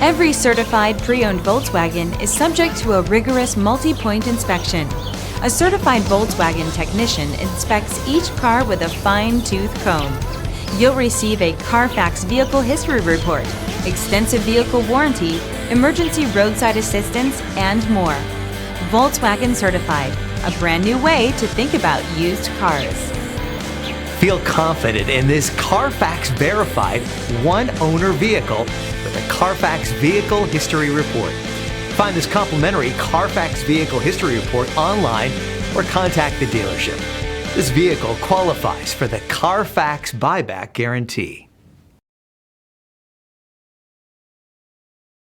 Every certified pre-owned Volkswagen is subject to a rigorous multi-point inspection. A certified Volkswagen technician inspects each car with a fine-tooth comb. You'll receive a CARFAX Vehicle History Report, extensive vehicle warranty, emergency roadside assistance, and more. Volkswagen Certified, a brand new way to think about used cars. Feel confident in this CARFAX verified one-owner vehicle with a CARFAX Vehicle History Report. Find this complimentary CARFAX Vehicle History Report online or contact the dealership. This vehicle qualifies for the CARFAX buyback guarantee.